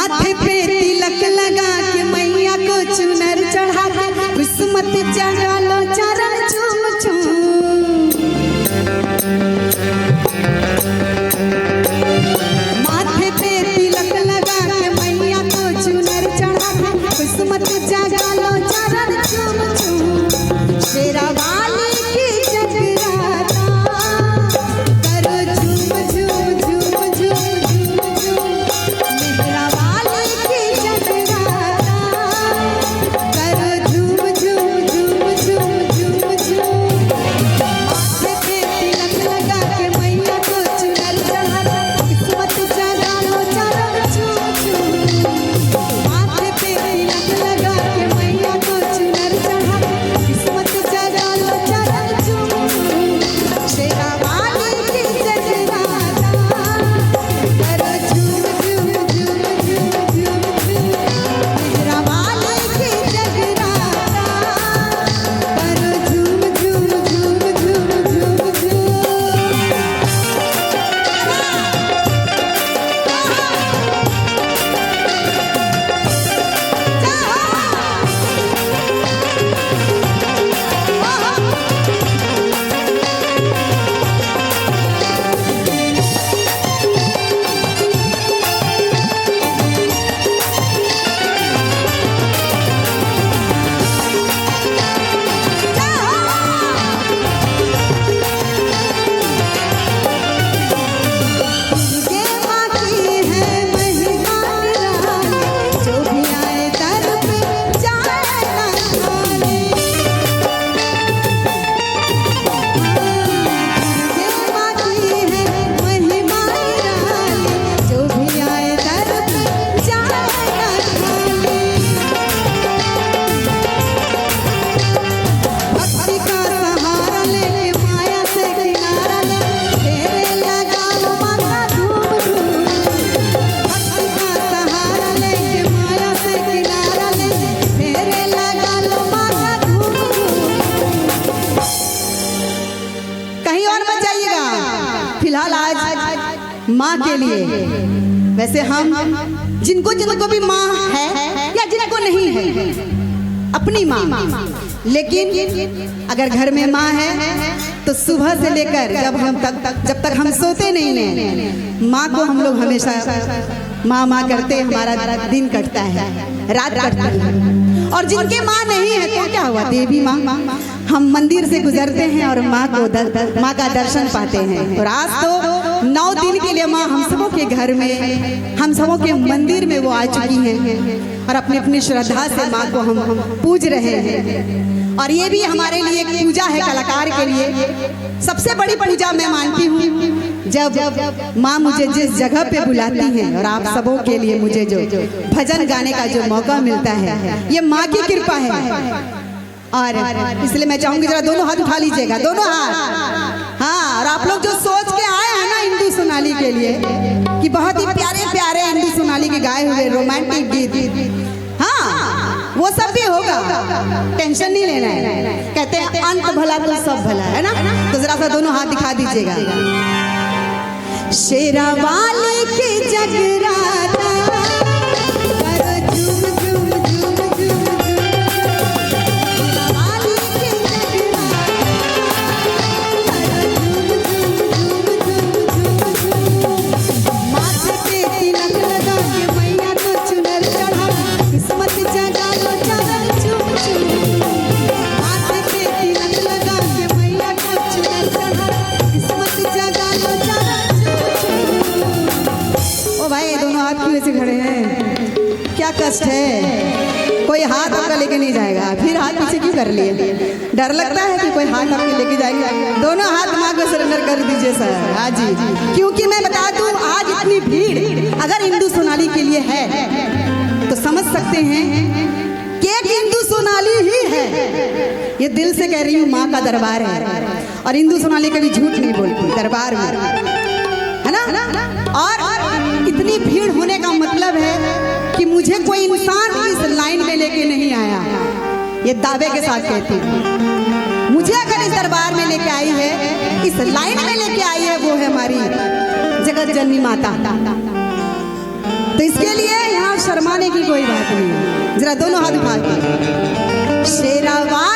माथे पे तिलक लगा के मैया को चुनर चढ़ा के किस्मत जगा लो चरण चूम चूम। माथे पे तिलक लगा के मैया को चुनर चढ़ा के किस्मत जगा लो चरण चूम चूम। शेरा वाली की जगराता करो झूम झूम झूम झूम झूम झूम। मेहरा वाली की जगराता करो झूम झूम झूम झूम झूम झूम। माथे पे तिलक लगा के मैया को चुनर चढ़ा के किस्मत जगा लो चरण चूम चूम। माथे पे तिलक लगा के मैया को चुनर चढ़ा के किस्मत जगा लो चरण चूम चूम। शेरा वाली की जगराता करो झूम झूम झूम झूम झूम झूम। मेहरा वाली की जगराता करो झूम झूम झूम झूम झूम झूम। ये माँ की है महिमा निराली, जो भी आए दर पे जाए ना खाली। ये माँ की है महिमा निराली, जो भी आए दर पे जाए ना खाली। भक्ति का सहारा लेके माया से किनारा ले फेरे लगा लो माथा धूम धूम। भक्ति का सहारा लेके माया से किनारा ले फेरे लगा लो माथा धूम धूम। कहीं और मत जाइएगा, फिलहाल आज माँ के लिए। वैसे हम जिनको जिनको भी माँ है या जिनको नहीं है, अपनी माँ, लेकिन अगर घर में माँ है तो सुबह से लेकर जब तक हम सोते नहीं हैं, माँ को हम लोग हमेशा माँ माँ करते हमारा दिन कटता है, रात कटती है। और जिनके माँ नहीं है तो क्या हुआ, देवी माँ। हम मंदिर से गुजरते हैं और माँ का दर्शन पाते हैं। और आज तो 9 दिन के लिए माँ हम सबों के घर में, हम सबों के मंदिर में वो आ चुकी हैं और अपनी अपनी श्रद्धा से माँ को हम पूज रहे हैं। और ये भी हमारे लिए एक पूजा है, कलाकार के लिए सबसे बड़ी पूजा मैं मानती हूँ जब माँ मुझे जिस जगह पे बुलाती हैं और आप सबों के लिए मुझे जो भजन गाने का जो मौका मिलता है, ये माँ की कृपा है। और इसलिए मैं चाहूंगी जरा दोनों हाथ उठा लीजिएगा, दोनों हाथ। हाँ, और आप लोग जो सोच के आए हैं ना इंदु सोनाली के लिए कि बहुत ही प्यारे प्यारे इंदु सोनाली के गाए हुए रोमांटिक गीत, हाँ वो सब भी होगा, टेंशन नहीं लेना है। कहते हैं अंत भला तो सब भला है ना। तो जरा सा दोनों हाथ दिखा दीजिएगा। शेरा वाली की जगराता करो झूम झूम झूम झूम झूम। शेरा वाली की जगराता करो झूम झूम झूम झूम झूम। माथे पे तिलक लगा के मैया को चुनर चढ़ा किस्मत जगा लो चरण चूम चूम। माथे पे तिलक लगा के मैया को चुनर चढ़ा किस्मत जगा लो चरण चूम चूम। ओ भाई, दोनों हाथ क्यों ऐसे खड़े हैं, क्या कष्ट है? कोई हाथ आपका लेके नहीं जाएगा, फिर हाथ पीछे क्यों कर लिए? डर लगता है कि कोई हाथ आपके लेके जाएगा? दोनों हाथ माँ को सरेंडर कर दीजिए सर। हाँ जी, क्योंकि मैं बता दूं आज इतनी भीड़ अगर इंदु सोनाली के लिए है तो समझ सकते हैं कि एक इंदु सोनाली ही है। ये दिल से कह रही हूँ, माँ का दरबार है और इंदु सोनाली कभी झूठ नहीं बोलती दरबार में, है ना। और इतनी भीड़ होने का मतलब है कि मुझे कोई इंसान इस लाइन में लेके नहीं आया, ये दावे के साथ कहती हूँ। मुझे अगर इस दरबार में लेके आई है, इस लाइन में लेके आई है, वो है हमारी जगत जननी माता। तो इसके लिए यहाँ की कोई बात नहीं, जरा दोनों हाथ उठा के शेरावाली